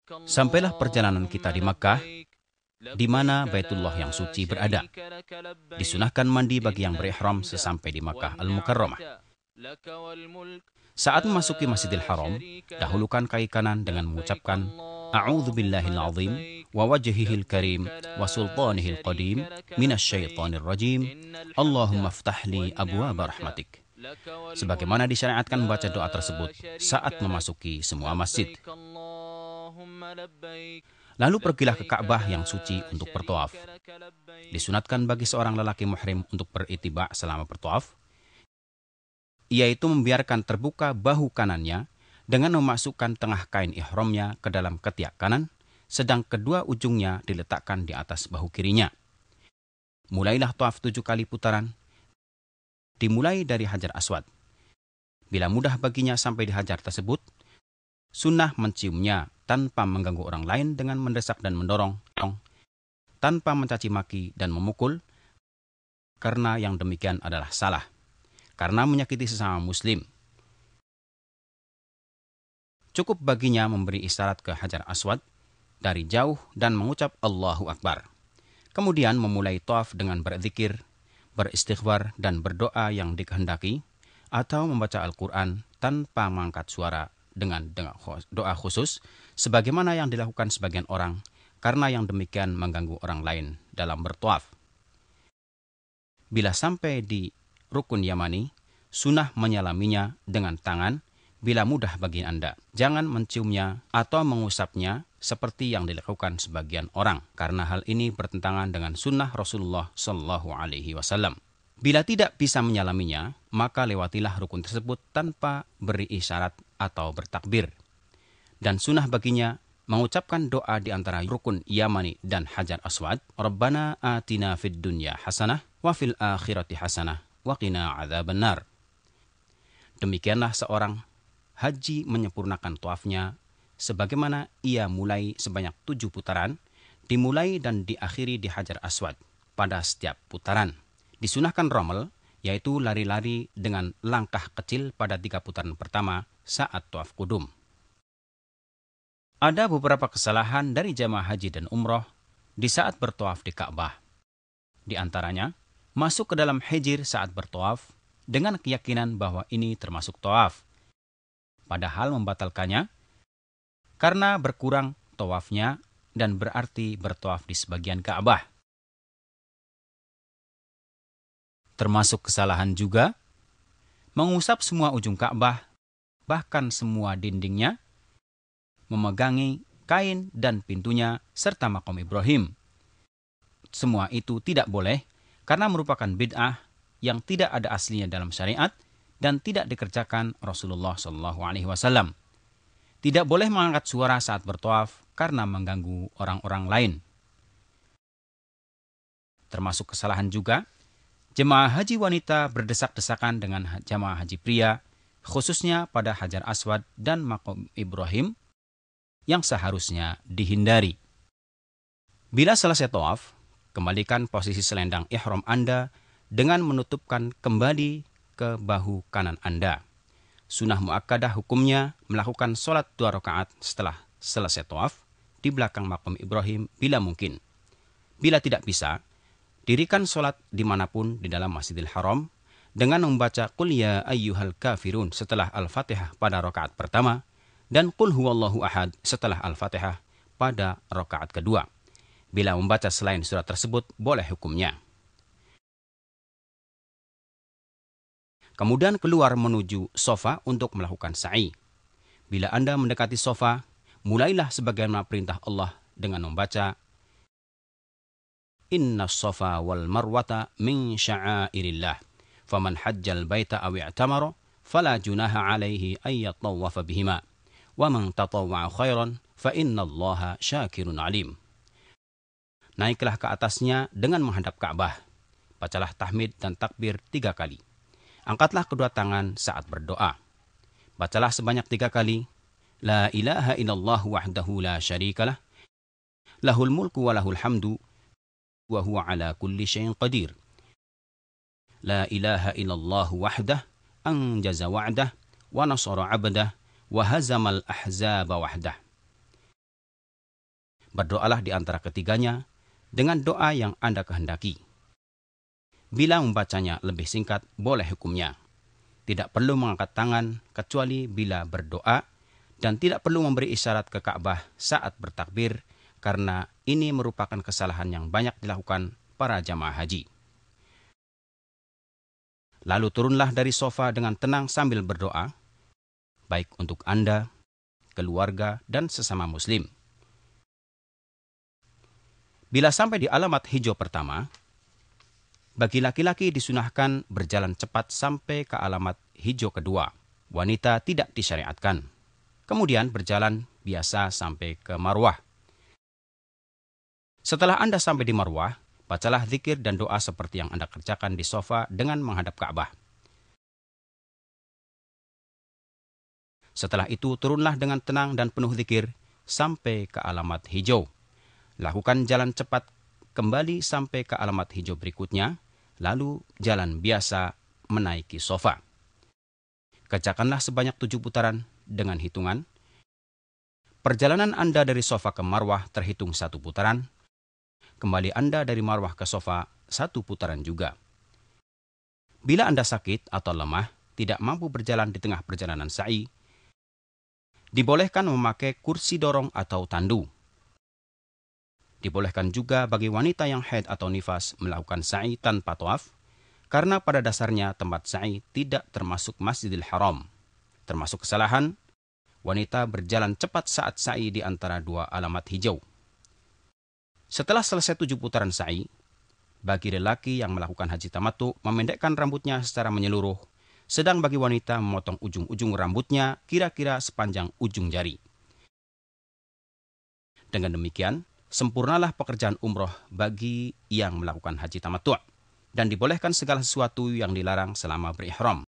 Sampailah perjalanan kita di Makkah, di mana Baitullah yang suci berada. Disunahkan mandi bagi yang berihram sesampai di Makkah Al-Mukarramah. Saat memasuki Masjidil Haram, dahulukan kaki kanan dengan mengucapkan A'udzubillahil azim wa wajhihil karim wa sultanihil qadim minasyaitonir rajim. Allahumma ftahli abwaaba rahmatik. Sebagaimana disyariatkan membaca doa tersebut saat memasuki semua masjid. Lalu pergilah ke Ka'bah yang suci untuk bertawaf. Disunatkan bagi seorang lelaki muhrim untuk berittiba selama bertawaf, yaitu membiarkan terbuka bahu kanannya dengan memasukkan tengah kain ihramnya ke dalam ketiak kanan, sedang kedua ujungnya diletakkan di atas bahu kirinya. Mulailah tawaf 7 kali putaran, dimulai dari Hajar Aswad. Bila mudah baginya sampai di hajar tersebut, sunnah menciumnya tanpa mengganggu orang lain dengan mendesak dan mendorong, tanpa mencaci maki dan memukul, karena yang demikian adalah salah, karena menyakiti sesama muslim. Cukup baginya memberi isyarat ke Hajar Aswad dari jauh dan mengucap Allahu Akbar. Kemudian memulai tawaf dengan berzikir, beristighfar dan berdoa yang dikehendaki, atau membaca Al-Quran tanpa mengangkat suara dengan doa khusus, sebagaimana yang dilakukan sebagian orang, karena yang demikian mengganggu orang lain dalam bertawaf. Bila sampai di Rukun Yamani, sunnah menyalaminya dengan tangan bila mudah bagi Anda. Jangan menciumnya atau mengusapnya seperti yang dilakukan sebagian orang, karena hal ini bertentangan dengan sunnah Rasulullah SAW. Bila tidak bisa menyalaminya, maka lewatilah rukun tersebut tanpa beri isyarat atau bertakbir. Dan sunnah baginya mengucapkan doa di antara rukun Yamani dan Hajar Aswad, Rabbana atina fid dunya hasanah wa fil akhirati hasanah wa qina adzabannar. Demikianlah seorang haji menyempurnakan tawafnya sebagaimana ia mulai sebanyak 7 putaran, dimulai dan diakhiri di Hajar Aswad pada setiap putaran. Disunahkan romel, yaitu lari-lari dengan langkah kecil pada 3 putaran pertama saat tawaf kudum. Ada beberapa kesalahan dari jamaah haji dan umroh di saat bertawaf di Ka'bah. Di antaranya, masuk ke dalam hijir saat bertawaf dengan keyakinan bahwa ini termasuk tawaf, padahal membatalkannya karena berkurang tawafnya dan berarti bertawaf di sebagian Ka'bah. Termasuk kesalahan juga mengusap semua ujung Ka'bah, bahkan semua dindingnya, memegangi kain dan pintunya serta makam Ibrahim. Semua itu tidak boleh karena merupakan bid'ah yang tidak ada aslinya dalam syariat dan tidak dikerjakan Rasulullah SAW. Tidak boleh mengangkat suara saat bertawaf karena mengganggu orang-orang lain. Termasuk kesalahan juga jemaah haji wanita berdesak-desakan dengan jemaah haji pria, khususnya pada Hajar Aswad dan makam Ibrahim, yang seharusnya dihindari. Bila selesai tawaf, kembalikan posisi selendang ihram Anda dengan menutupkan kembali ke bahu kanan Anda. Sunnah muakkadah hukumnya melakukan sholat 2 rakaat setelah selesai tawaf di belakang makam Ibrahim bila mungkin. Bila tidak bisa, dirikan sholat dimanapun di dalam Masjidil Haram dengan membaca Qul ya ayyuhal kafirun setelah Al-Fatihah pada rakaat pertama dan Qul huwallahu ahad setelah Al-Fatihah pada rakaat kedua. Bila membaca selain surat tersebut, boleh hukumnya. Kemudian keluar menuju sofa untuk melakukan sa'i. Bila Anda mendekati sofa, mulailah sebagaimana perintah Allah dengan membaca Inna sofa wal marwata min sya'airillah. Faman hajjal baita aw i'tamara fala junaha alaihi ayyatawafa bihima. Wa man tatawwa'a khairan fa innallaha syakirun alim. Naiklah ke atasnya dengan menghadap Ka'bah. Bacalah tahmid dan takbir 3 kali. Angkatlah kedua tangan saat berdoa. Bacalah sebanyak 3 kali. La ilaha illallah wahdahu la syarikalah. Lahul mulku wa lahul hamdu. Wa huwa ala kulli syai'in qadir. La ilaha illallah wahdah. Anjaza wa'dah. Wa nasara abdah. Wa hazamal ahzaba wahdah. Berdoalah di antara ketiganya dengan doa yang Anda kehendaki. Bila membacanya lebih singkat, boleh hukumnya. Tidak perlu mengangkat tangan kecuali bila berdoa dan tidak perlu memberi isyarat ke Ka'bah saat bertakbir karena ini merupakan kesalahan yang banyak dilakukan para jamaah haji. Lalu turunlah dari sofa dengan tenang sambil berdoa, baik untuk Anda, keluarga, dan sesama muslim. Bila sampai di alamat hijau pertama, bagi laki-laki disunahkan berjalan cepat sampai ke alamat hijau kedua. Wanita tidak disyariatkan. Kemudian berjalan biasa sampai ke Marwah. Setelah Anda sampai di Marwah, bacalah zikir dan doa seperti yang Anda kerjakan di sofa dengan menghadap Ka'bah. Setelah itu, turunlah dengan tenang dan penuh zikir sampai ke alamat hijau. Lakukan jalan cepat kembali sampai ke alamat hijau berikutnya, lalu jalan biasa menaiki sofa. Kerjakanlah sebanyak 7 putaran dengan hitungan. Perjalanan Anda dari sofa ke Marwah terhitung 1 putaran. Kembali Anda dari Marwah ke sofa 1 putaran juga. Bila Anda sakit atau lemah, tidak mampu berjalan di tengah perjalanan sa'i, dibolehkan memakai kursi dorong atau tandu. Dibolehkan juga bagi wanita yang haid atau nifas melakukan sa'i tanpa tawaf, karena pada dasarnya tempat sa'i tidak termasuk Masjidil Haram. Termasuk kesalahan, wanita berjalan cepat saat sa'i di antara 2 alamat hijau. Setelah selesai 7 putaran sa'i, bagi lelaki yang melakukan haji tamattu memendekkan rambutnya secara menyeluruh, sedang bagi wanita memotong ujung-ujung rambutnya kira-kira sepanjang ujung jari. Dengan demikian, sempurnalah pekerjaan umroh bagi yang melakukan haji tamattu' dan dibolehkan segala sesuatu yang dilarang selama berihram.